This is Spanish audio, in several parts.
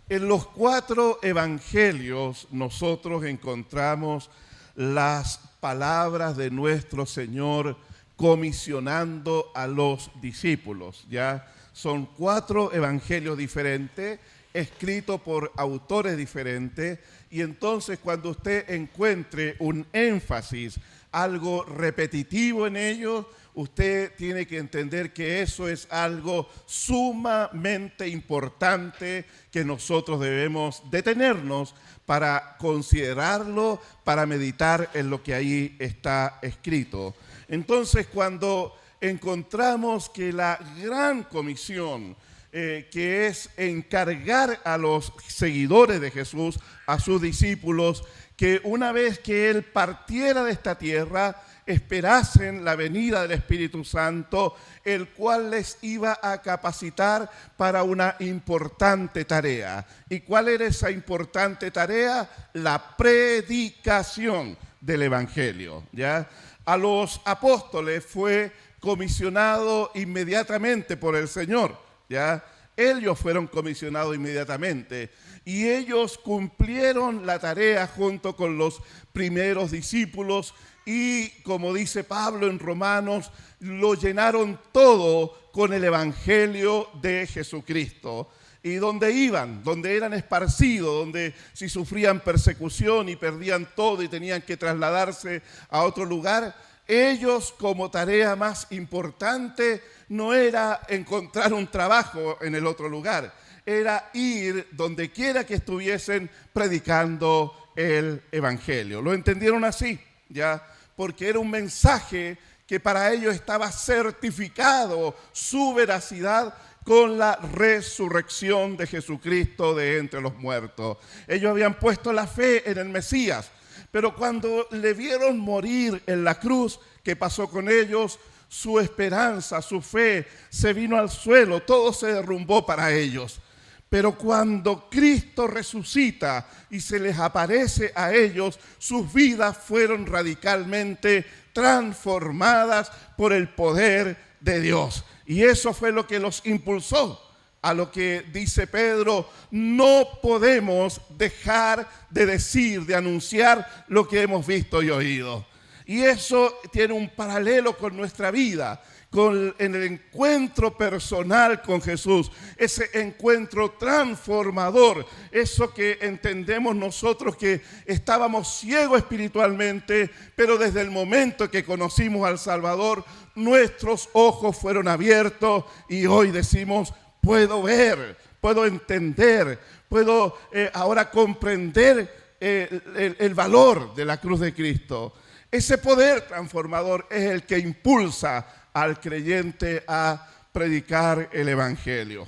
En los 4 evangelios nosotros encontramos las palabras de nuestro Señor comisionando a los discípulos. Ya son 4 evangelios diferentes, escritos por autores diferentes, y entonces cuando usted encuentre un énfasis, algo repetitivo en ellos, usted tiene que entender que eso es algo sumamente importante que nosotros debemos detenernos para considerarlo, para meditar en lo que ahí está escrito. Entonces, cuando encontramos que la gran comisión, que es encargar a los seguidores de Jesús, a sus discípulos, que una vez que Él partiera de esta tierra, esperasen la venida del Espíritu Santo, el cual les iba a capacitar para una importante tarea. ¿Y cuál era esa importante tarea? La predicación del Evangelio, ¿ya? A los apóstoles fue comisionado inmediatamente por el Señor, ¿ya? Ellos fueron comisionados inmediatamente y ellos cumplieron la tarea junto con los primeros discípulos y, como dice Pablo en Romanos, lo llenaron todo con el Evangelio de Jesucristo. Y donde iban, donde eran esparcidos, donde si sufrían persecución y perdían todo y tenían que trasladarse a otro lugar, ellos, como tarea más importante, no era encontrar un trabajo en el otro lugar, era ir donde quiera que estuviesen predicando el Evangelio. ¿Lo entendieron así? ¿Ya? Porque era un mensaje que para ellos estaba certificado su veracidad con la resurrección de Jesucristo de entre los muertos. Ellos habían puesto la fe en el Mesías, pero cuando le vieron morir en la cruz, ¿qué pasó con ellos? Su esperanza, su fe se vino al suelo, todo se derrumbó para ellos. Pero cuando Cristo resucita y se les aparece a ellos, sus vidas fueron radicalmente transformadas por el poder de Dios. Y eso fue lo que los impulsó a lo que dice Pedro: no podemos dejar de decir, de anunciar lo que hemos visto y oído. Y eso tiene un paralelo con nuestra vida, en el encuentro personal con Jesús, ese encuentro transformador, eso que entendemos nosotros que estábamos ciegos espiritualmente, pero desde el momento que conocimos al Salvador, nuestros ojos fueron abiertos y hoy decimos: puedo ver, puedo entender, puedo ahora comprender el valor de la cruz de Cristo. Ese poder transformador es el que impulsa al creyente a predicar el Evangelio.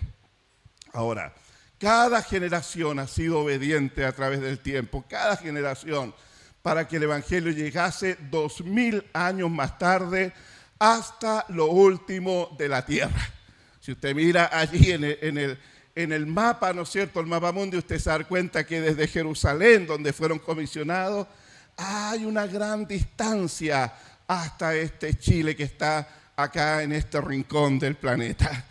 Ahora, cada generación ha sido obediente a través del tiempo, cada generación, para que el Evangelio llegase 2000 años más tarde hasta lo último de la tierra. Si usted mira allí en el mapa, ¿no es cierto?, el mapa mundi, usted se da cuenta que desde Jerusalén, donde fueron comisionados, hay una gran distancia hasta este Chile que está acá en este rincón del planeta.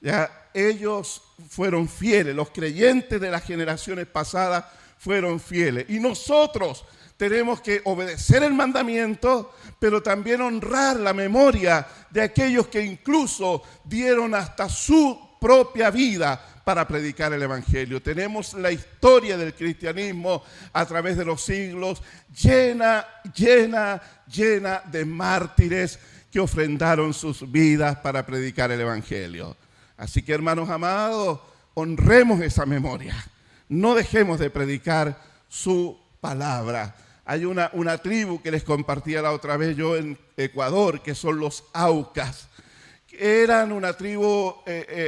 Ya, ellos fueron fieles, los creyentes de las generaciones pasadas fueron fieles. Y nosotros tenemos que obedecer el mandamiento, pero también honrar la memoria de aquellos que incluso dieron hasta su propia vida para predicar el Evangelio. Tenemos la historia del cristianismo a través de los siglos llena de mártires que ofrendaron sus vidas para predicar el Evangelio. Así que, hermanos amados, honremos esa memoria. No dejemos de predicar su palabra. Hay una tribu que les compartía la otra vez yo en Ecuador, que son los Aucas. Eran una tribu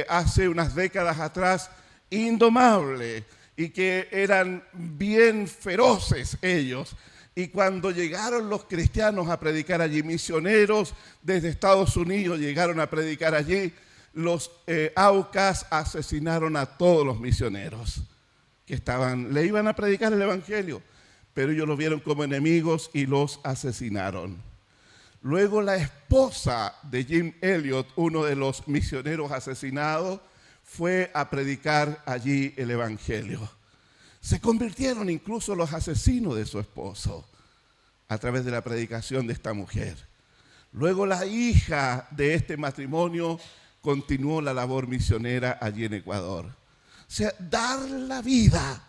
hace unas décadas atrás indomable y que eran bien feroces ellos. Y cuando llegaron los cristianos a predicar allí, misioneros desde Estados Unidos llegaron a predicar allí, los Aucas asesinaron a todos los misioneros que le iban a predicar el Evangelio, pero ellos los vieron como enemigos y los asesinaron. Luego la esposa de Jim Elliot, uno de los misioneros asesinados, fue a predicar allí el evangelio. Se convirtieron incluso los asesinos de su esposo a través de la predicación de esta mujer. Luego la hija de este matrimonio continuó la labor misionera allí en Ecuador. O sea, dar la vida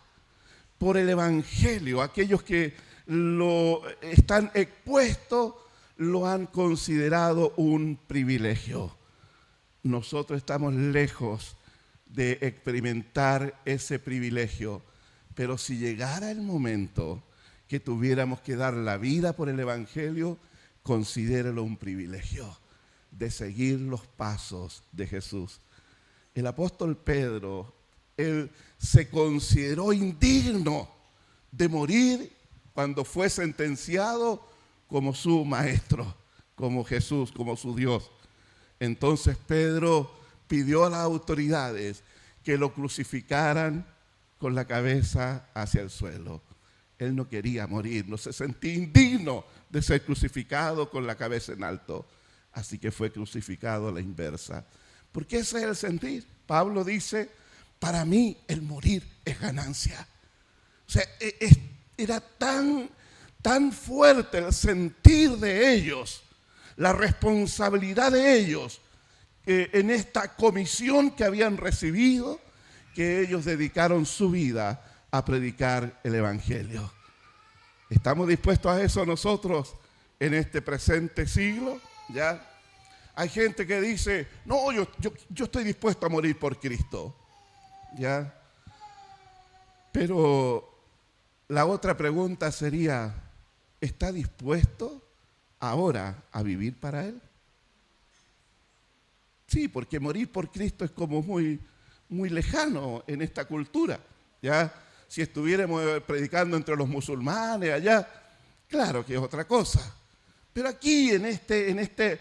por el evangelio, aquellos que lo están expuestos lo han considerado un privilegio. Nosotros estamos lejos de experimentar ese privilegio, pero si llegara el momento que tuviéramos que dar la vida por el evangelio, considérelo un privilegio de seguir los pasos de Jesús. El apóstol Pedro, él se consideró indigno de morir cuando fue sentenciado como su maestro, como Jesús, como su Dios. Entonces Pedro pidió a las autoridades que lo crucificaran con la cabeza hacia el suelo. Él no quería morir, no se sentía indigno de ser crucificado con la cabeza en alto. Así que fue crucificado a la inversa. Porque ese es el sentir. Pablo dice, para mí el morir es ganancia. O sea, era tan fuerte el sentir de ellos, la responsabilidad de ellos en esta comisión que habían recibido, que ellos dedicaron su vida a predicar el evangelio. ¿Estamos dispuestos a eso nosotros en este presente siglo? ¿Ya? Hay gente que dice, no, yo estoy dispuesto a morir por Cristo. ¿Ya? Pero la otra pregunta sería, ¿está dispuesto ahora a vivir para Él? Sí, porque morir por Cristo es como muy lejano en esta cultura. ¿Ya? Si estuviéramos predicando entre los musulmanes allá, claro que es otra cosa. Pero aquí, en este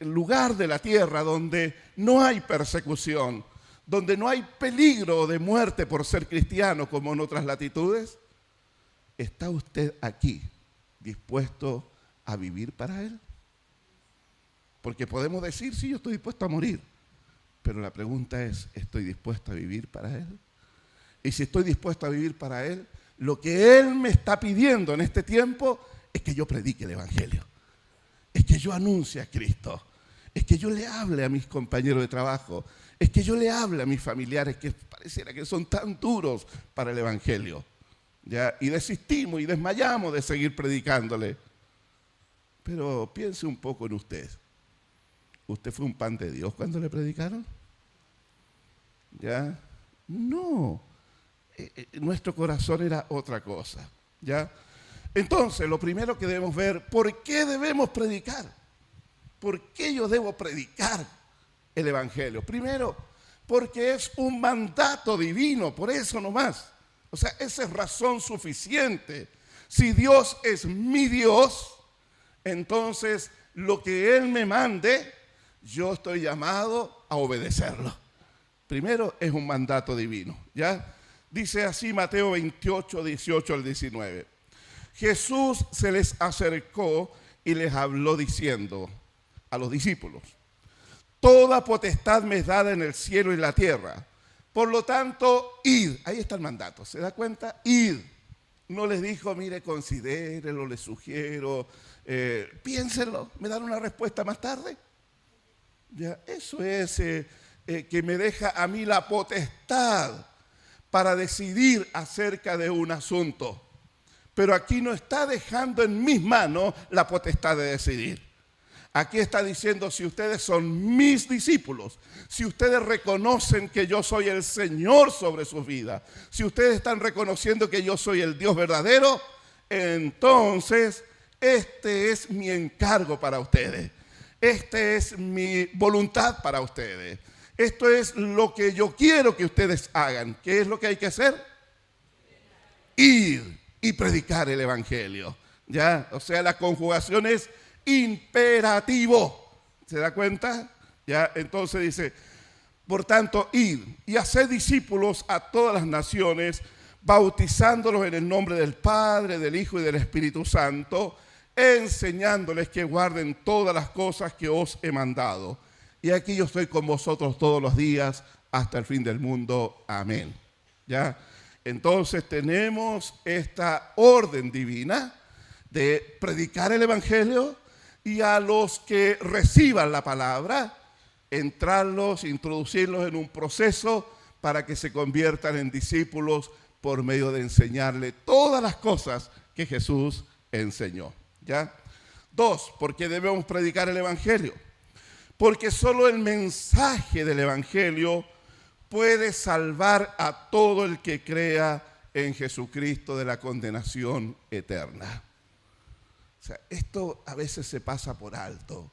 lugar de la tierra donde no hay persecución, donde no hay peligro de muerte por ser cristiano como en otras latitudes, ¿está usted aquí dispuesto a vivir para Él? Porque podemos decir, sí, yo estoy dispuesto a morir, pero la pregunta es, ¿estoy dispuesto a vivir para Él? Y si estoy dispuesto a vivir para Él, lo que Él me está pidiendo en este tiempo es que yo predique el evangelio, es que yo anuncie a Cristo, es que yo le hable a mis compañeros de trabajo, es que yo le hable a mis familiares que pareciera que son tan duros para el evangelio. ¿Ya? Y desistimos y desmayamos de seguir predicándole. Pero piense un poco en usted. ¿Usted fue un pan de Dios cuando le predicaron? ¿Ya? No. Nuestro corazón era otra cosa. ¿Ya? Entonces, lo primero que debemos ver, ¿por qué debemos predicar? ¿Por qué yo debo predicar el evangelio? Primero, porque es un mandato divino, por eso nomás. O sea, esa es razón suficiente. Si Dios es mi Dios, entonces lo que Él me mande, yo estoy llamado a obedecerlo. Primero, es un mandato divino, ¿ya? Dice así Mateo 28, 18 al 19. Jesús se les acercó y les habló diciendo a los discípulos, toda potestad me es dada en el cielo y la tierra. Por lo tanto, id. Ahí está el mandato, ¿se da cuenta? Id. No les dijo, mire, considérelo, les sugiero, piénsenlo, me dan una respuesta más tarde. Ya, eso es que me deja a mí la potestad para decidir acerca de un asunto. Pero aquí no está dejando en mis manos la potestad de decidir. Aquí está diciendo, si ustedes son mis discípulos, si ustedes reconocen que yo soy el Señor sobre sus vidas, si ustedes están reconociendo que yo soy el Dios verdadero, entonces este es mi encargo para ustedes. Esta es mi voluntad para ustedes. Esto es lo que yo quiero que ustedes hagan. ¿Qué es lo que hay que hacer? Ir y predicar el evangelio. ¿Ya? O sea, la conjugación es imperativo. ¿Se da cuenta? Ya, entonces dice, por tanto, id y haced discípulos a todas las naciones, bautizándolos en el nombre del Padre, del Hijo y del Espíritu Santo, enseñándoles que guarden todas las cosas que os he mandado. y aquí yo estoy con vosotros todos los días hasta el fin del mundo. Amén. ¿Ya? Entonces tenemos esta orden divina de predicar el Evangelio y a los que reciban la palabra, entrarlos, introducirlos en un proceso para que se conviertan en discípulos por medio de enseñarle todas las cosas que Jesús enseñó. ¿Ya? 2, ¿por qué debemos predicar el Evangelio? Porque solo el mensaje del Evangelio puede salvar a todo el que crea en Jesucristo de la condenación eterna. O sea, esto a veces se pasa por alto,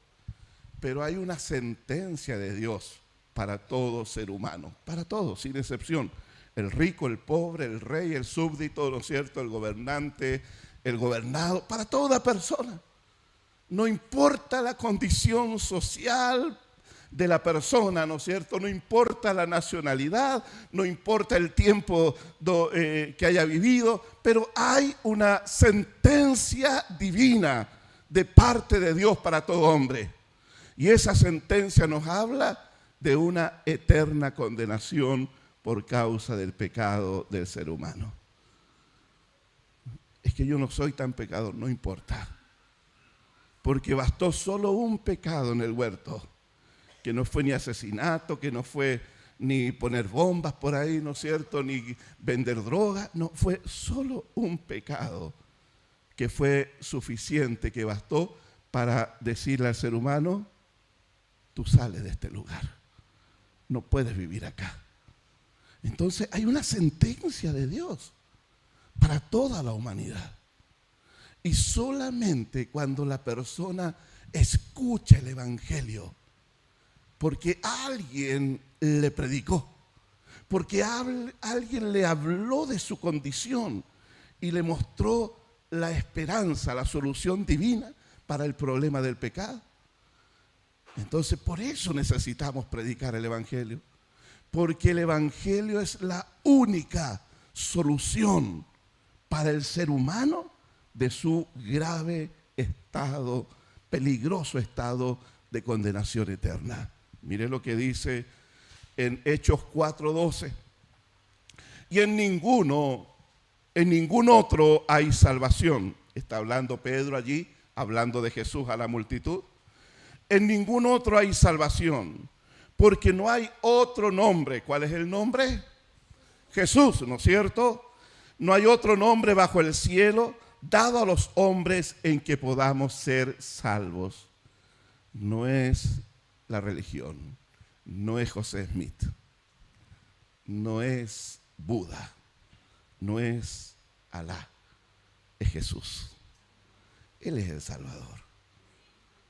pero hay una sentencia de Dios para todo ser humano, para todos, sin excepción. El rico, el pobre, el rey, el súbdito, ¿no es cierto?, el gobernante, el gobernado, para toda persona. No importa la condición social de la persona, ¿no es cierto? No importa la nacionalidad, no importa el tiempo que haya vivido, pero hay una sentencia divina de parte de Dios para todo hombre. Y esa sentencia nos habla de una eterna condenación por causa del pecado del ser humano. Es que yo no soy tan pecador, no importa. Porque bastó solo un pecado en el huerto, que no fue ni asesinato, que no fue ni poner bombas por ahí, ¿no es cierto?, ni vender droga, no, fue solo un pecado que fue suficiente, que bastó para decirle al ser humano: tú sales de este lugar, no puedes vivir acá. Entonces hay una sentencia de Dios para toda la humanidad. Y solamente cuando la persona escucha el Evangelio, porque alguien le predicó, porque alguien le habló de su condición y le mostró la esperanza, la solución divina para el problema del pecado. Entonces, por eso necesitamos predicar el Evangelio, porque el Evangelio es la única solución para el ser humano de su grave estado, peligroso estado de condenación eterna. Mire lo que dice en Hechos 4:12. Y en ningún otro hay salvación. Está hablando Pedro allí, hablando de Jesús a la multitud. En ningún otro hay salvación, porque no hay otro nombre. ¿Cuál es el nombre? Jesús, ¿no es cierto? No hay otro nombre bajo el cielo dado a los hombres en que podamos ser salvos. No es la religión, no es José Smith, no es Buda, no es Alá, es Jesús. Él es el Salvador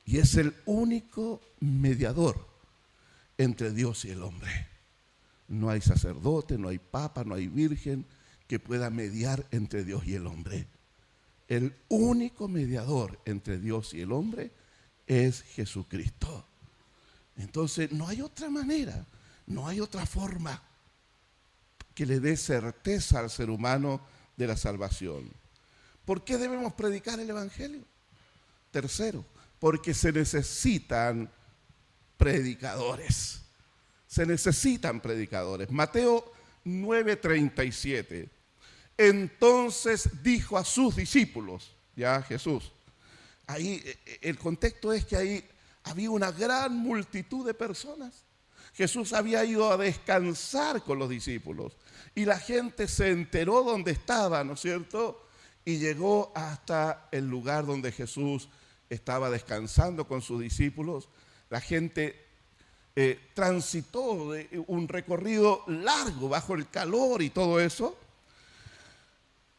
y es el único mediador entre Dios y el hombre. No hay sacerdote, no hay papa, no hay virgen que pueda mediar entre Dios y el hombre. El único mediador entre Dios y el hombre es Jesucristo. Entonces no hay otra manera, no hay otra forma que le dé certeza al ser humano de la salvación. ¿Por qué debemos predicar el Evangelio? Tercero, porque se necesitan predicadores. Se necesitan predicadores. Mateo 9:37. Entonces dijo a sus discípulos, ya Jesús, ahí el contexto es que ahí había una gran multitud de personas. Jesús había ido a descansar con los discípulos y la gente se enteró dónde estaba, ¿no es cierto? Y llegó hasta el lugar donde Jesús estaba descansando con sus discípulos. La gente transitó un recorrido largo bajo el calor y todo eso.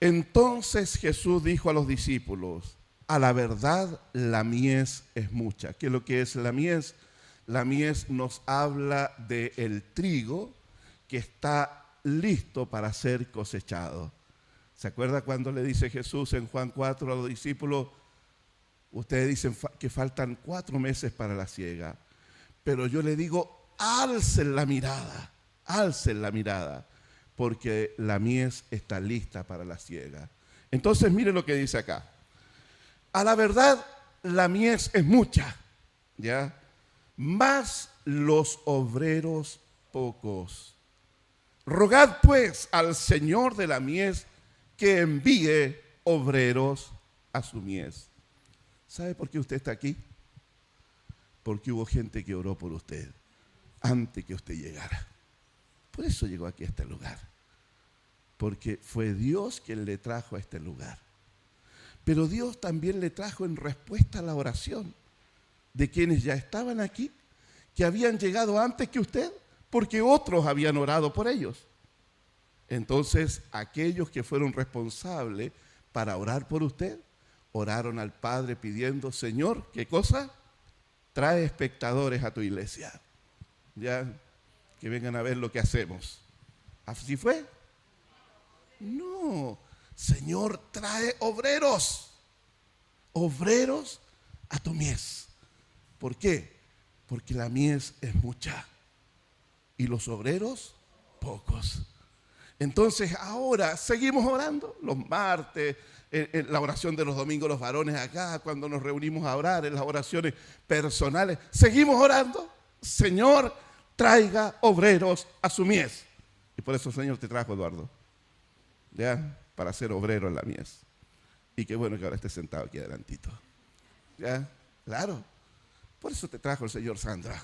Entonces Jesús dijo a los discípulos: a la verdad la mies es mucha. ¿Qué es lo que es la mies? La mies nos habla del trigo que está listo para ser cosechado. ¿Se acuerda cuando le dice Jesús en Juan 4 a los discípulos? Ustedes dicen que faltan 4 meses para la siega, pero yo le digo, alcen la mirada, porque la mies está lista para la siega. Entonces mire lo que dice acá. A la verdad la mies es mucha, ¿ya? Mas los obreros pocos. Rogad pues al Señor de la mies que envíe obreros a su mies. ¿Sabe por qué usted está aquí? Porque hubo gente que oró por usted antes que usted llegara. Por eso llegó aquí a este lugar. Porque fue Dios quien le trajo a este lugar. Pero Dios también le trajo en respuesta a la oración de quienes ya estaban aquí, que habían llegado antes que usted, porque otros habían orado por ellos. Entonces, aquellos que fueron responsables para orar por usted, oraron al Padre pidiendo, Señor, ¿qué cosa? Trae espectadores a tu iglesia. Ya, que vengan a ver lo que hacemos. ¿Así fue? No, Señor, trae obreros a tu mies. ¿Por qué? Porque la mies es mucha y los obreros pocos. Entonces ahora seguimos orando los martes, en la oración de los domingos los varones acá, cuando nos reunimos a orar, en las oraciones personales, seguimos orando. Señor, traiga obreros a su mies. Y por eso el Señor te trajo, Eduardo, ya, para ser obrero en la mies. Y qué bueno que ahora estés sentado aquí adelantito. Ya, claro. Por eso te trajo el Señor, Sandra,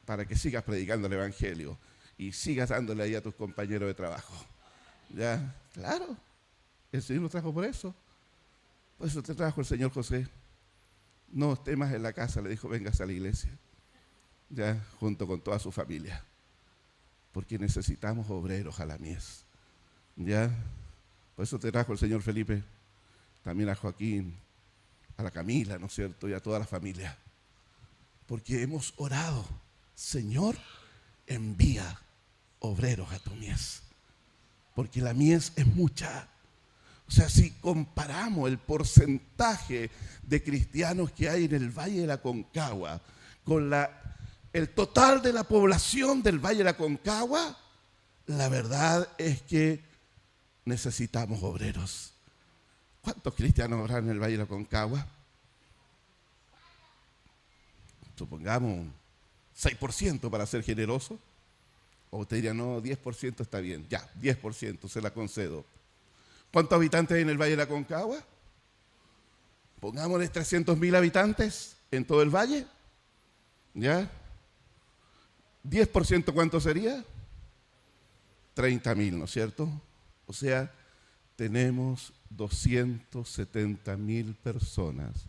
para que sigas predicando el Evangelio y sigas dándole ahí a tus compañeros de trabajo. Ya, claro. El Señor lo trajo por eso. Por eso te trajo el Señor José. No esté más en la casa, le dijo, vengas a la iglesia. Ya, junto con toda su familia. Porque necesitamos obreros a la mies. Ya, por eso te trajo el Señor Felipe, también a Joaquín, a la Camila, ¿no es cierto? Y a toda la familia. Porque hemos orado, Señor, envía obreros a tu mies. Porque la mies es mucha. O sea, si comparamos el porcentaje de cristianos que hay en el Valle de la Aconcagua con el total de la población del Valle de la Aconcagua, la verdad es que necesitamos obreros. ¿Cuántos cristianos habrá en el Valle de la Aconcagua? Supongamos un 6% para ser generoso. O usted diría, no, 10% está bien. Ya, 10% se la concedo. ¿Cuántos habitantes hay en el Valle de la Aconcagua? Pongámosle 300.000 habitantes en todo el valle. ¿Ya? 10%, ¿cuánto sería? 30.000, ¿no es cierto? O sea, tenemos 270.000 personas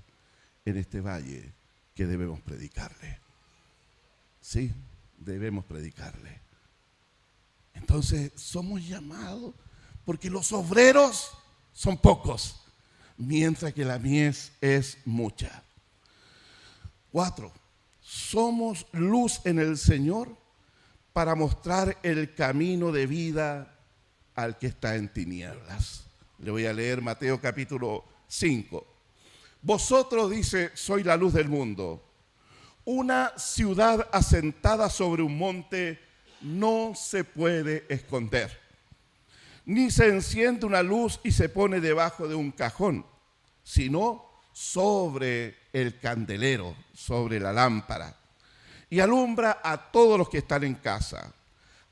en este valle que debemos predicarle. Sí, debemos predicarle. Entonces, somos llamados porque los obreros son pocos, mientras que la mies es mucha. 4. Somos luz en el Señor para mostrar el camino de vida al que está en tinieblas. Le voy a leer Mateo capítulo 5. Vosotros, dice, sois la luz del mundo. Una ciudad asentada sobre un monte no se puede esconder. Ni se enciende una luz y se pone debajo de un cajón, sino sobre el candelero, sobre la lámpara, y alumbra a todos los que están en casa.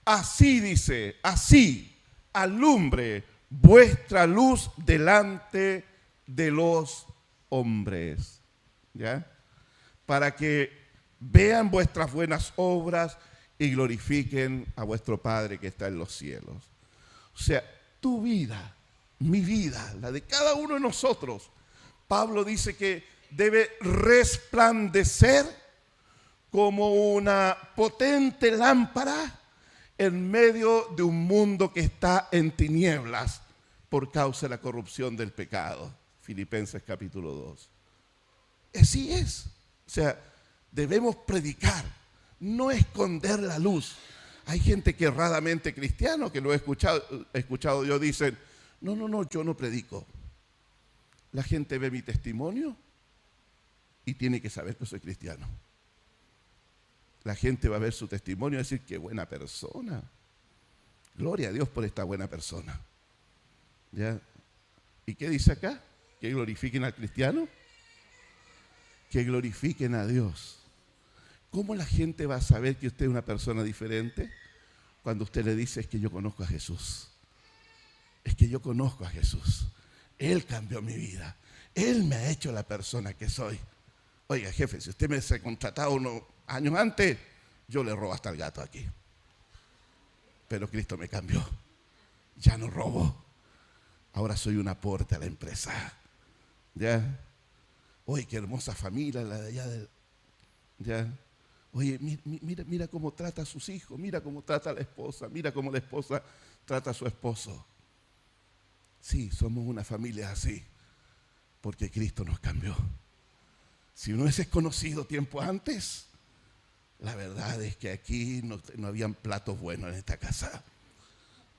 Así dice, así alumbre vuestra luz delante de los hombres, ¿ya? Para que vean vuestras buenas obras y glorifiquen a vuestro Padre que está en los cielos. O sea, tu vida, mi vida, la de cada uno de nosotros, Pablo dice que debe resplandecer como una potente lámpara en medio de un mundo que está en tinieblas por causa de la corrupción del pecado. Filipenses capítulo 2. Así es. O sea, debemos predicar, no esconder la luz. Hay gente que erradamente cristiano, que lo he escuchado yo, dicen, no, yo no predico. La gente ve mi testimonio y tiene que saber que soy cristiano. La gente va a ver su testimonio y decir, qué buena persona. Gloria a Dios por esta buena persona. ¿Ya? ¿Y qué dice acá? ¿Que glorifiquen al cristiano? Que glorifiquen a Dios. ¿Cómo la gente va a saber que usted es una persona diferente? Cuando usted le dice, es que yo conozco a Jesús. Es que yo conozco a Jesús. Él cambió mi vida. Él me ha hecho la persona que soy. Oiga, jefe, si usted me hubiese contratado unos años antes, yo le robo hasta el gato aquí. Pero Cristo me cambió. Ya no robo. Ahora soy un aporte a la empresa. ¿Ya? Oye, qué hermosa familia la de allá. ¿Ya? Oye, mira cómo trata a sus hijos, mira cómo trata a la esposa, mira cómo la esposa trata a su esposo. Sí, somos una familia así, porque Cristo nos cambió. Si no hubieses conocido tiempo antes, la verdad es que aquí no habían platos buenos en esta casa.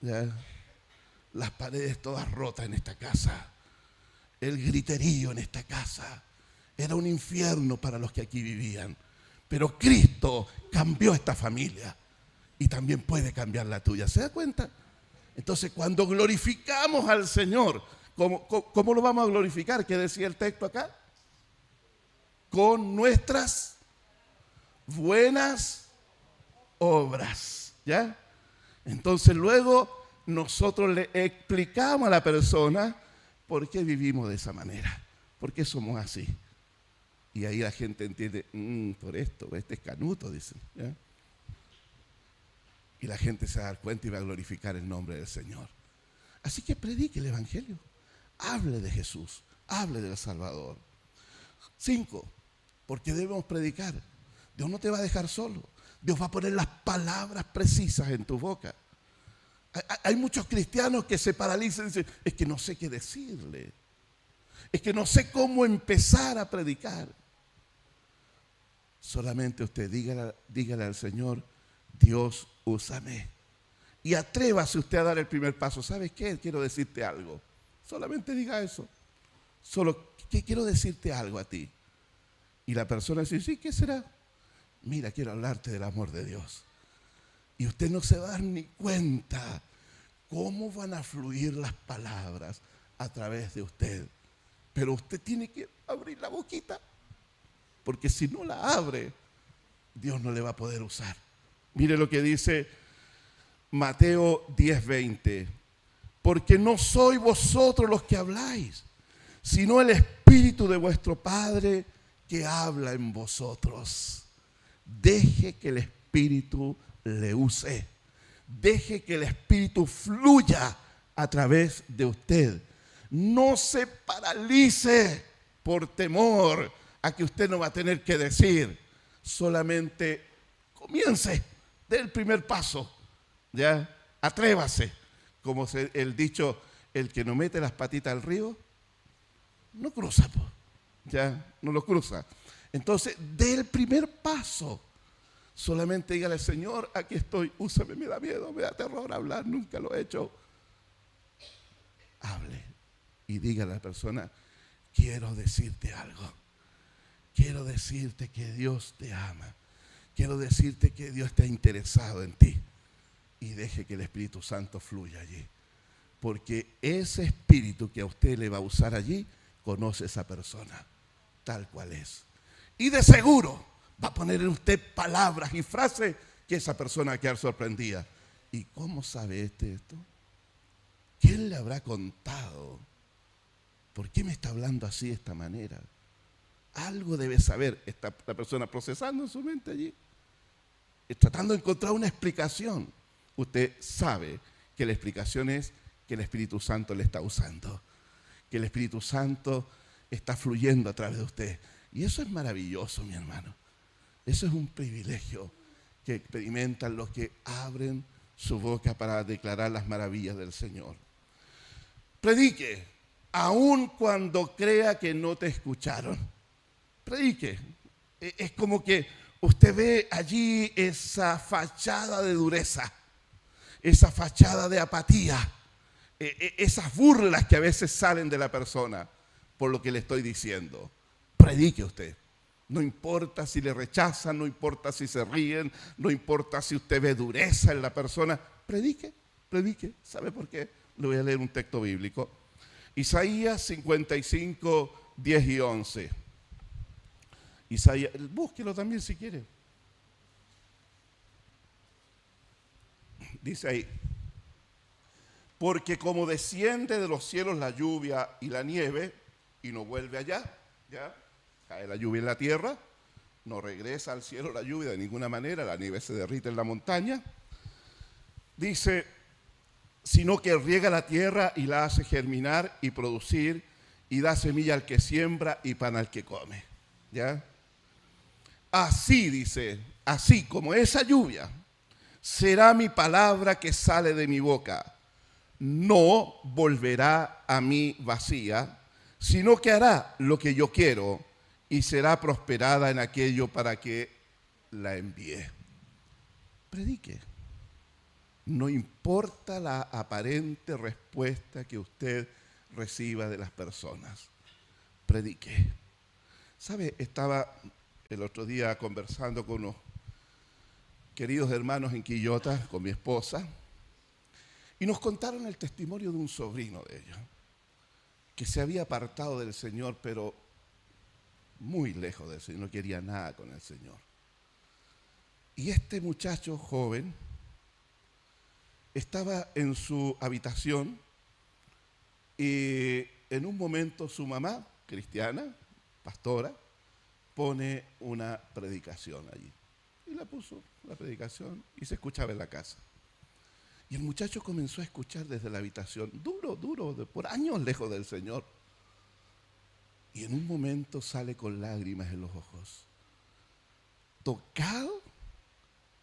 ¿Ya? Las paredes todas rotas en esta casa. El griterío en esta casa. Era un infierno para los que aquí vivían. Pero Cristo cambió esta familia y también puede cambiar la tuya. ¿Se da cuenta? Entonces, cuando glorificamos al Señor, ¿cómo lo vamos a glorificar? ¿Qué decía el texto acá? Con nuestras buenas obras. ¿Ya? Entonces, luego nosotros le explicamos a la persona por qué vivimos de esa manera, por qué somos así. Y ahí la gente entiende, por esto, este es canuto, dicen. ¿Ya? Y la gente se va a dar cuenta y va a glorificar el nombre del Señor. Así que predique el Evangelio. Hable de Jesús, hable del Salvador. 5, porque debemos predicar. Dios no te va a dejar solo. Dios va a poner las palabras precisas en tu boca. Hay muchos cristianos que se paralizan y dicen, es que no sé qué decirle. Es que no sé cómo empezar a predicar. Solamente usted dígale al Señor, Dios, úsame. Y atrévase usted a dar el primer paso. ¿Sabes qué? Quiero decirte algo. Solamente diga eso. Solo, quiero decirte algo a ti. Y la persona dice, sí, ¿qué será? Mira, quiero hablarte del amor de Dios. Y usted no se va a dar ni cuenta cómo van a fluir las palabras a través de usted. Pero usted tiene que abrir la boquita. Porque si no la abre, Dios no le va a poder usar. Mire lo que dice Mateo 10:20. Porque no sois vosotros los que habláis, sino el Espíritu de vuestro Padre que habla en vosotros. Deje que el Espíritu le use. Deje que el Espíritu fluya a través de usted. No se paralice por temor a que usted no va a tener que decir. Solamente comience, dé el primer paso. ¿Ya? Atrévase. Como el dicho, el que no mete las patitas al río, no cruza. ¿Ya? No lo cruza. Entonces, dé el primer paso. Solamente dígale, Señor, aquí estoy, úsame, me da miedo, me da terror hablar, nunca lo he hecho. Hable y dígale a la persona, quiero decirte algo. Quiero decirte que Dios te ama. Quiero decirte que Dios está interesado en ti. Y deje que el Espíritu Santo fluya allí. Porque ese Espíritu que a usted le va a usar allí, conoce a esa persona, tal cual es. Y de seguro va a poner en usted palabras y frases que esa persona va a quedar sorprendida. ¿Y cómo sabe esto? ¿Quién le habrá contado? ¿Por qué me está hablando así de esta manera? Algo debe saber. Está la persona procesando en su mente allí, tratando de encontrar una explicación. Usted sabe que la explicación es que el Espíritu Santo le está usando, que el Espíritu Santo está fluyendo a través de usted. Y eso es maravilloso, mi hermano. Eso es un privilegio que experimentan los que abren su boca para declarar las maravillas del Señor. Predique, aun cuando crea que no te escucharon. Predique. Es como que usted ve allí esa fachada de dureza, esa fachada de apatía, esas burlas que a veces salen de la persona por lo que le estoy diciendo. Predique usted. No importa si le rechazan, no importa si se ríen, no importa si usted ve dureza en la persona. Predique, predique. ¿Sabe por qué? Le voy a leer un texto bíblico. Isaías 55, 10 y 11. Isaías, búsquelo también si quiere. dice ahí, porque como desciende de los cielos la lluvia y la nieve y no vuelve allá, ¿ya? Cae la lluvia en la tierra, no regresa al cielo la lluvia de ninguna manera, la nieve se derrite en la montaña. Dice, sino que riega la tierra y la hace germinar y producir y da semilla al que siembra y pan al que come. ¿Ya? Así dice, así como esa lluvia, será mi palabra que sale de mi boca. No volverá a mí vacía, sino que hará lo que yo quiero y será prosperada en aquello para que la envíe. Predique. No importa la aparente respuesta que usted reciba de las personas. Predique. ¿Sabe? Estaba el otro día conversando con unos queridos hermanos en Quillota, con mi esposa, y nos contaron el testimonio de un sobrino de ellos, que se había apartado del Señor, pero muy lejos del Señor, no quería nada con el Señor. Y este muchacho joven estaba en su habitación y en un momento su mamá, cristiana, pastora, pone una predicación allí. Y la puso, la predicación, y se escuchaba en la casa. Y el muchacho comenzó a escuchar desde la habitación, duro, por años lejos del Señor. Y en un momento sale con lágrimas en los ojos, tocado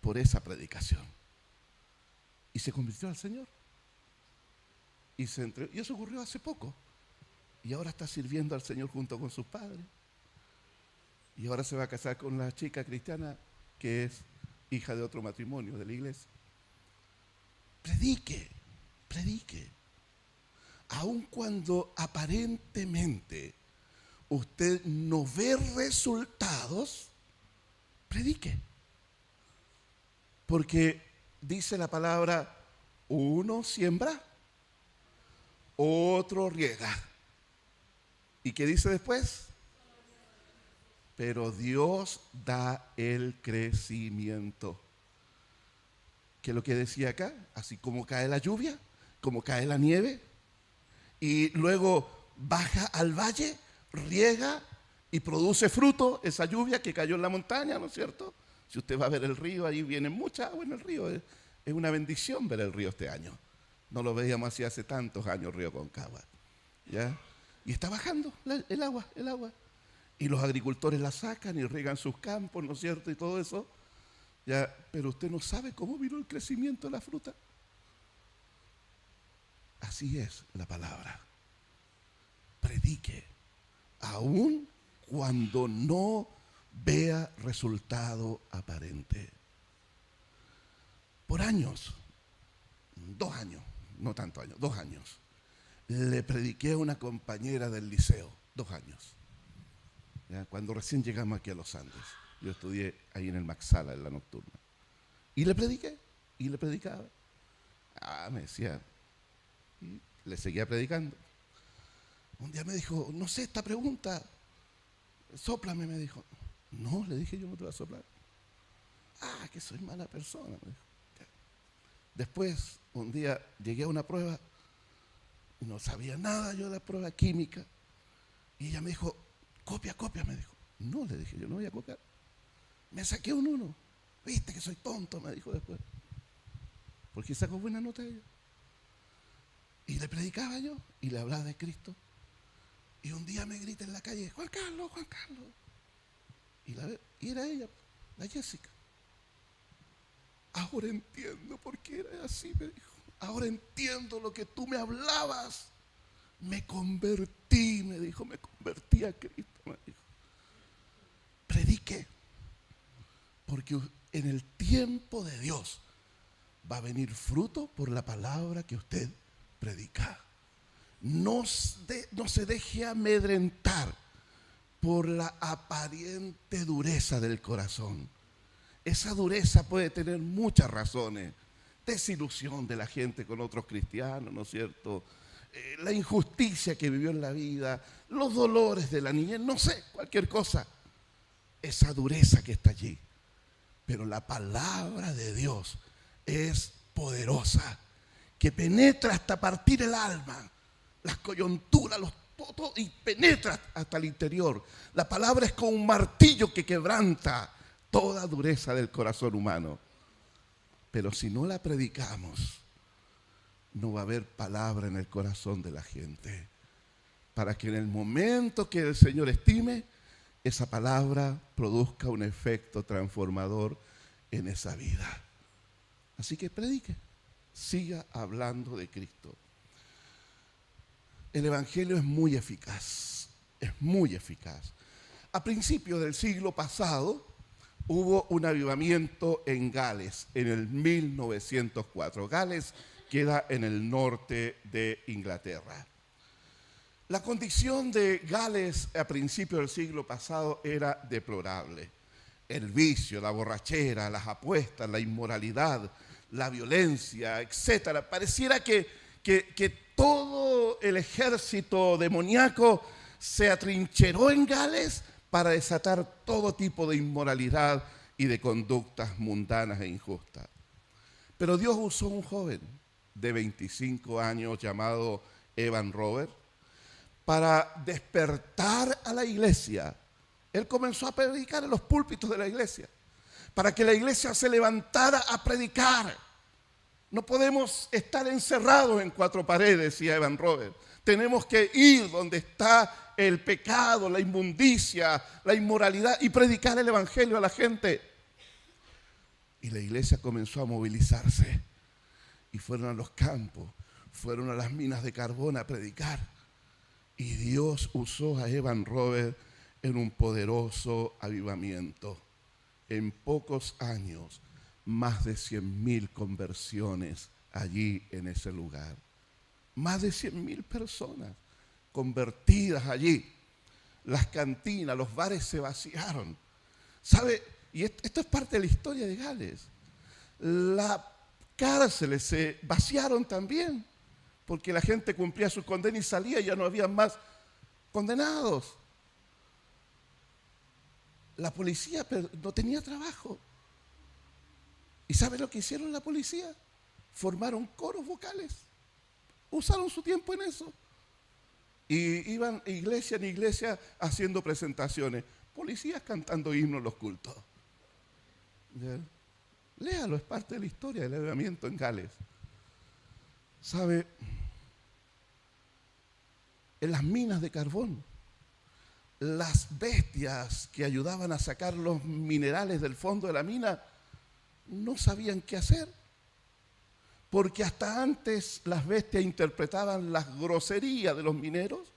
por esa predicación. Y se convirtió al Señor. Y eso ocurrió hace poco. Y ahora está sirviendo al Señor junto con sus padres. Y ahora se va a casar con la chica cristiana que es hija de otro matrimonio de la iglesia. Predique, predique. Aun cuando aparentemente usted no ve resultados, predique. Porque dice la palabra, uno siembra, otro riega. ¿Y qué dice después? Pero Dios da el crecimiento. ¿Qué es lo que decía acá? Así como cae la lluvia, como cae la nieve, y luego baja al valle, riega y produce fruto, esa lluvia que cayó en la montaña, ¿no es cierto? Si usted va a ver el río, ahí viene mucha agua en el río. Es una bendición ver el río este año. No lo veíamos así hace tantos años, Río Concagua. ¿Ya? Y está bajando el agua. Y los agricultores la sacan y riegan sus campos, ¿no es cierto? Y todo eso. ¿Ya? Pero usted no sabe cómo vino el crecimiento de la fruta. Así es la palabra. Predique, aun cuando no vea resultado aparente. Por años, 2 años, no tanto años, 2 años, le prediqué a una compañera del liceo, 2 años, ¿ya? Cuando recién llegamos aquí a los Andes. Yo estudié ahí en el Maxala, en la nocturna. Y le prediqué, y le predicaba. Me decía, y le seguía predicando. Un día me dijo, no sé, esta pregunta, sóplame, me dijo. No, le dije, yo no te voy a soplar. Que soy mala persona, me dijo. Después, un día llegué a una prueba, no sabía nada yo de la prueba química, y ella me dijo, copia, me dijo. No, le dije, yo no voy a copiar. Me saqué un 1. Viste que soy tonto, me dijo después. Porque sacó buena nota ella. Y le predicaba yo, y le hablaba de Cristo. Y un día me grita en la calle, Juan Carlos. Y era ella, la Jessica. Ahora entiendo por qué era así, me dijo. Ahora entiendo lo que tú me hablabas. Me convertí, me dijo, me convertí a Cristo, me dijo. Predique, porque en el tiempo de Dios va a venir fruto por la palabra que usted predica. No se deje amedrentar por la aparente dureza del corazón. Esa dureza puede tener muchas razones. Desilusión de la gente con otros cristianos, ¿no es cierto? La injusticia que vivió en la vida, los dolores de la niñez, no sé, cualquier cosa. Esa dureza que está allí. Pero la palabra de Dios es poderosa, que penetra hasta partir el alma, las coyunturas, todo, y penetra hasta el interior. La palabra es como un martillo que quebranta toda dureza del corazón humano. Pero si no la predicamos, no va a haber palabra en el corazón de la gente, para que en el momento que el Señor estime, esa palabra produzca un efecto transformador en esa vida. Así que predique, siga hablando de Cristo. El Evangelio es muy eficaz, es muy eficaz. A principios del siglo pasado hubo un avivamiento en Gales, en el 1904. Gales queda en el norte de Inglaterra. La condición de Gales a principios del siglo pasado era deplorable. El vicio, la borrachera, las apuestas, la inmoralidad, la violencia, etcétera. Pareciera que todo el ejército demoníaco se atrincheró en Gales para desatar todo tipo de inmoralidad y de conductas mundanas e injustas. Pero Dios usó un joven de 25 años llamado Evan Roberts para despertar a la iglesia. Él comenzó a predicar en los púlpitos de la iglesia, para que la iglesia se levantara a predicar. No podemos estar encerrados en cuatro paredes, decía Evan Roberts. Tenemos que ir donde está el pecado, la inmundicia, la inmoralidad y predicar el evangelio a la gente. Y la iglesia comenzó a movilizarse y fueron a los campos, fueron a las minas de carbón a predicar. Y Dios usó a Evan Roberts en un poderoso avivamiento. En pocos años, más de 100.000 conversiones allí en ese lugar. Más de 100.000 personas convertidas allí. Las cantinas, los bares se vaciaron. ¿Sabe? Y esto es parte de la historia de Gales. Las cárceles se vaciaron también, porque la gente cumplía su condena y salía y ya no había más condenados. La policía no tenía trabajo. ¿Y sabe lo que hicieron la policía? Formaron coros vocales. Usaron su tiempo en eso. Y iban iglesia en iglesia haciendo presentaciones. Policías cantando himnos en los cultos. ¿Ya? Léalo, es parte de la historia del avivamiento en Gales. ¿Sabe? En las minas de carbón, las bestias que ayudaban a sacar los minerales del fondo de la mina no sabían qué hacer, porque hasta antes las bestias interpretaban las groserías de los mineros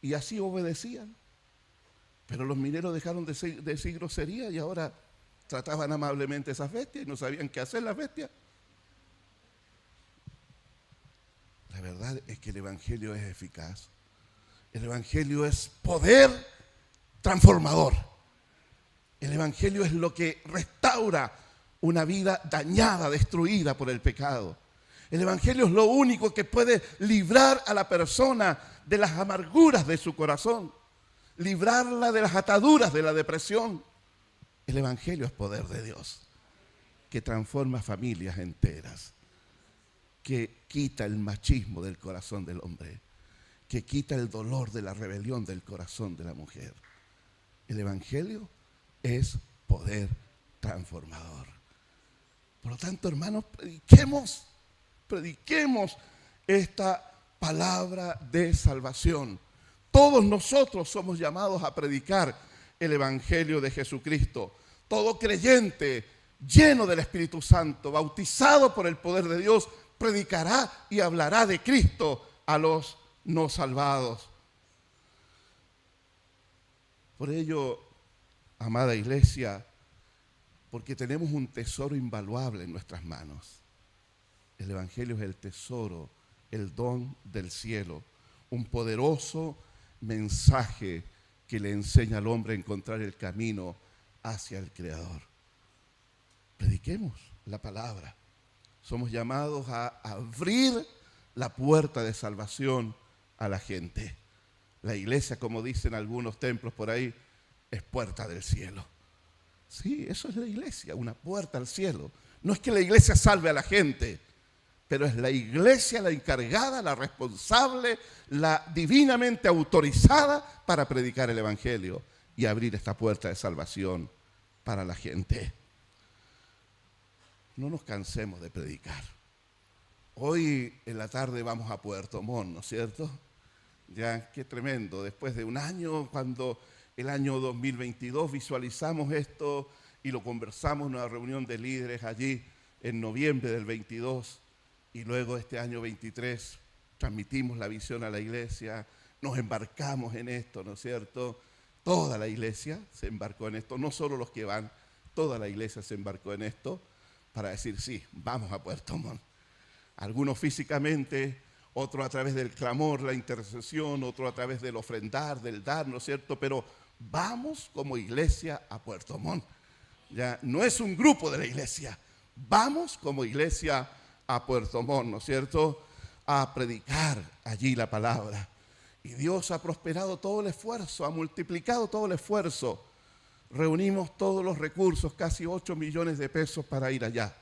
y así obedecían. Pero los mineros dejaron de decir groserías y ahora trataban amablemente a esas bestias y no sabían qué hacer las bestias. La verdad es que el Evangelio es eficaz. El Evangelio es poder transformador. El Evangelio es lo que restaura una vida dañada, destruida por el pecado. El Evangelio es lo único que puede librar a la persona de las amarguras de su corazón, librarla de las ataduras de la depresión. El Evangelio es poder de Dios, que transforma familias enteras, que quita el machismo del corazón del hombre, que quita el dolor de la rebelión del corazón de la mujer. El Evangelio es poder transformador. Por lo tanto, hermanos, prediquemos esta palabra de salvación. Todos nosotros somos llamados a predicar el Evangelio de Jesucristo. Todo creyente lleno del Espíritu Santo, bautizado por el poder de Dios, predicará y hablará de Cristo a los no salvados. Por ello, amada iglesia, porque tenemos un tesoro invaluable en nuestras manos. El Evangelio es el tesoro, el don del cielo, un poderoso mensaje que le enseña al hombre a encontrar el camino hacia el Creador. Prediquemos la palabra. Somos llamados a abrir la puerta de salvación a la gente. La iglesia, como dicen algunos templos por ahí, es puerta del cielo. Sí, eso es la iglesia, una puerta al cielo. No es que la iglesia salve a la gente, pero es la iglesia la encargada, la responsable, la divinamente autorizada para predicar el evangelio y abrir esta puerta de salvación para la gente. No nos cansemos de predicar. Hoy en la tarde vamos a Puerto Montt, ¿no es cierto? Ya, qué tremendo. Después de un año, cuando el año 2022 visualizamos esto y lo conversamos en una reunión de líderes allí en noviembre del 22, y luego este año 23 transmitimos la visión a la iglesia, nos embarcamos en esto, ¿no es cierto? Toda la iglesia se embarcó en esto, no solo los que van, toda la iglesia se embarcó en esto para decir, sí, vamos a Puerto Montt. Algunos físicamente, otros a través del clamor, la intercesión, otros a través del ofrendar, del dar, ¿no es cierto? Pero vamos como iglesia a Puerto Montt. Ya no es un grupo de la iglesia, vamos como iglesia a Puerto Montt, ¿no es cierto? A predicar allí la palabra. Y Dios ha prosperado todo el esfuerzo, ha multiplicado todo el esfuerzo. Reunimos todos los recursos, casi 8 millones de pesos para ir allá.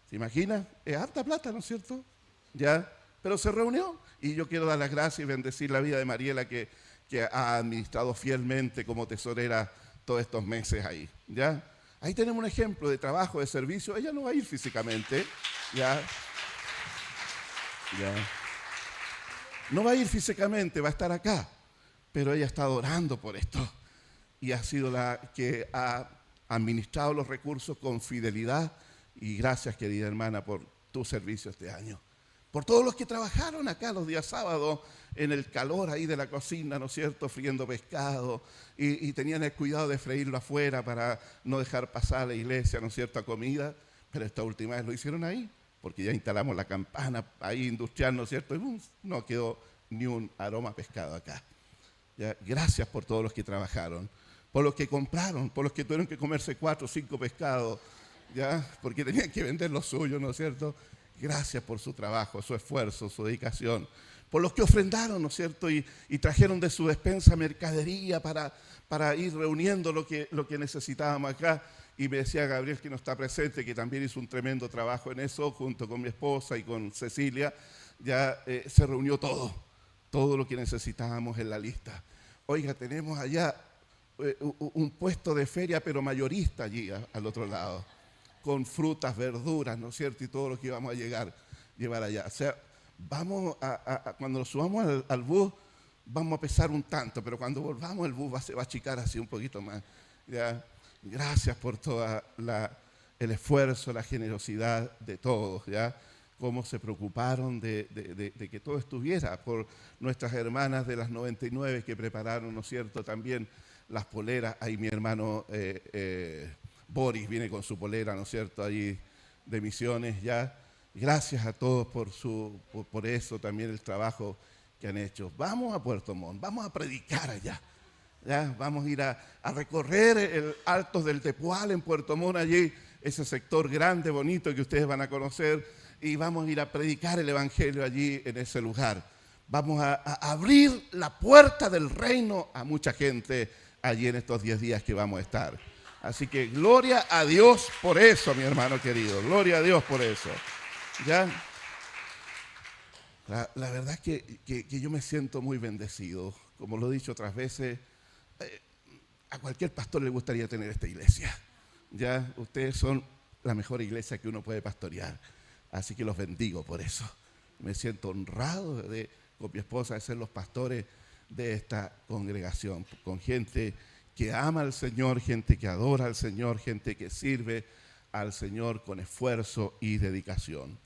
¿Se imagina? Es harta plata, ¿no es cierto? Ya, pero se reunió. Y yo quiero dar las gracias y bendecir la vida de Mariela, que ha administrado fielmente como tesorera todos estos meses ahí. ¿Ya? Ahí tenemos un ejemplo de trabajo, de servicio. Ella no va a ir físicamente. ¿Ya? ¿Ya? No va a ir físicamente, va a estar acá. Pero ella está orando por esto. Y ha sido la que ha administrado los recursos con fidelidad. Y gracias, querida hermana, por tu servicio este año. Por todos los que trabajaron acá los días sábados en el calor ahí de la cocina, ¿no es cierto?, friendo pescado y tenían el cuidado de freírlo afuera para no dejar pasar a la iglesia, ¿no es cierto?, a comida. Pero esta última vez lo hicieron ahí, porque ya instalamos la campana ahí industrial, ¿no es cierto?, y no quedó ni un aroma a pescado acá. Ya, gracias por todos los que trabajaron, por los que compraron, por los que tuvieron que comerse 4 o 5 pescados, ¿ya? Porque tenían que vender lo suyo, ¿no es cierto? Gracias por su trabajo, su esfuerzo, su dedicación. Por los que ofrendaron, ¿no es cierto? Y trajeron de su despensa mercadería para ir reuniendo lo que necesitábamos acá. Y me decía Gabriel, que no está presente, que también hizo un tremendo trabajo en eso, junto con mi esposa y con Cecilia. Ya se reunió todo lo que necesitábamos en la lista. Oiga, tenemos allá un puesto de feria, pero mayorista allí, al otro lado, con frutas, verduras, ¿no es cierto? Y todo lo que íbamos a llevar allá. O sea, vamos cuando nos subamos al bus, vamos a pesar un tanto, pero cuando volvamos el bus se va a achicar así un poquito más. ¿Ya? Gracias por todo el esfuerzo, la generosidad de todos, ¿ya? Cómo se preocuparon de que todo estuviera, por nuestras hermanas de las 99 que prepararon, ¿no es cierto?, también las poleras. Ahí mi hermano Boris viene con su polera, ¿no es cierto?, allí de Misiones, ya. Gracias a todos por eso, también el trabajo que han hecho. Vamos a Puerto Montt, vamos a predicar allá. ¿Ya? Vamos a ir a recorrer el Altos del Tepual en Puerto Montt, allí, ese sector grande, bonito que ustedes van a conocer, y vamos a ir a predicar el evangelio allí en ese lugar. Vamos a abrir la puerta del reino a mucha gente allí en estos 10 días que vamos a estar. Así que gloria a Dios por eso, mi hermano querido. Gloria a Dios por eso. ¿Ya? La verdad es que yo me siento muy bendecido. Como lo he dicho otras veces, a cualquier pastor le gustaría tener esta iglesia. ¿Ya? Ustedes son la mejor iglesia que uno puede pastorear. Así que los bendigo por eso. Me siento honrado con mi esposa de ser los pastores de esta congregación, con gente que ama al Señor, gente que adora al Señor, gente que sirve al Señor con esfuerzo y dedicación.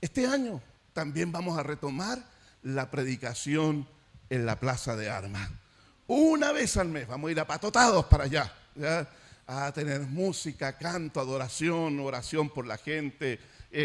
Este año también vamos a retomar la predicación en la Plaza de Armas. Una vez al mes vamos a ir apatotados para allá, ¿ya? A tener música, canto, adoración, oración por la gente.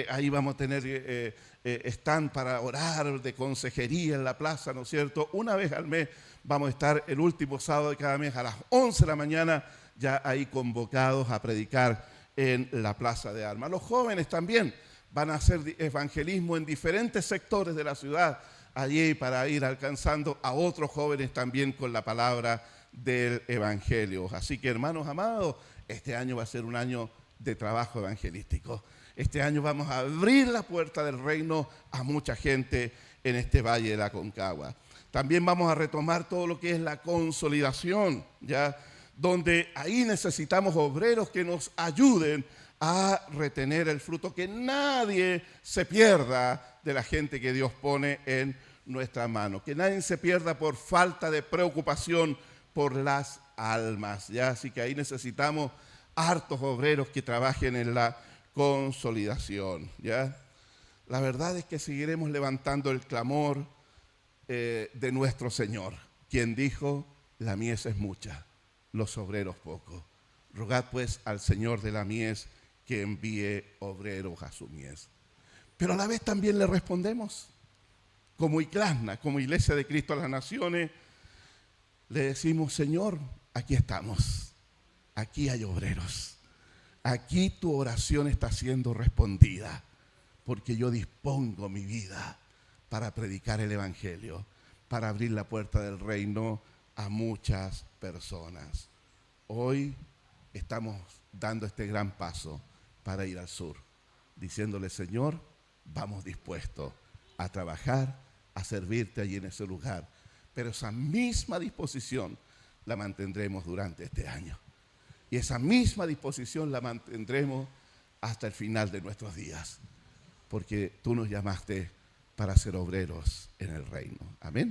Ahí vamos a tener stand para orar, de consejería en la plaza, ¿no es cierto? Una vez al mes vamos a estar el último sábado de cada mes a las 11 de la mañana, ya ahí convocados a predicar en la Plaza de Armas. Los jóvenes también van a hacer evangelismo en diferentes sectores de la ciudad, allí para ir alcanzando a otros jóvenes también con la palabra del evangelio. Así que, hermanos amados, este año va a ser un año de trabajo evangelístico. Este año vamos a abrir la puerta del reino a mucha gente en este Valle de la Aconcagua. También vamos a retomar todo lo que es la consolidación, ¿ya? Donde ahí necesitamos obreros que nos ayuden a retener el fruto, que nadie se pierda de la gente que Dios pone en nuestra mano, que nadie se pierda por falta de preocupación por las almas, ¿ya? Así que ahí necesitamos hartos obreros que trabajen en la consolidación, ¿ya? La verdad es que seguiremos levantando el clamor de nuestro Señor, quien dijo: la mies es mucha, los obreros pocos. Rogad pues al Señor de la mies que envíe obreros a su mies. Pero a la vez también le respondemos, como Iclasna, como Iglesia de Cristo a las Naciones, le decimos: Señor, aquí estamos, aquí hay obreros, aquí tu oración está siendo respondida, porque yo dispongo mi vida para predicar el Evangelio, para abrir la puerta del reino a muchas personas. Hoy estamos dando este gran paso para ir al sur, diciéndole: Señor, vamos dispuestos a trabajar, a servirte allí en ese lugar, pero esa misma disposición la mantendremos durante este año, y esa misma disposición la mantendremos hasta el final de nuestros días, porque tú nos llamaste para ser obreros en el reino. Amén.